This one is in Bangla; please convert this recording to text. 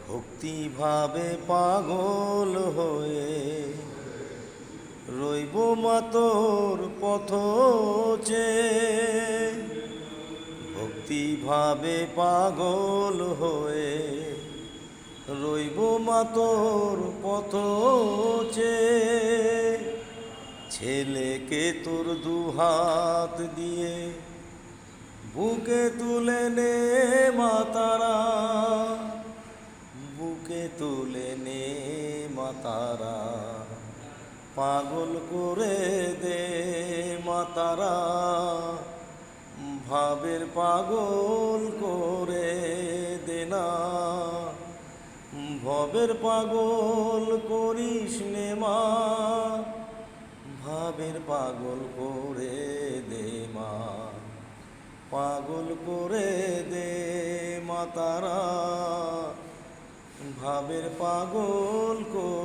ভক্তিভাবে পাগল হয়ে রইব মা তোর পথ চেয়ে। ভক্তিভাবে পাগল হয়ে রইব মা তোর পথ চেয়ে। ছেলেকে তোর দুহাত দিয়ে বুকে তুলে নে মা তারা, বুকে তুলে নে মা তারা। পাগল করে দে মা তারা, ভাবের পাগল করে দে না। ভবের পাগল করিস নে মা, ভাবের পাগল করে দে মা। পাগল করে দে মা তারা, ভাবের পাগল করে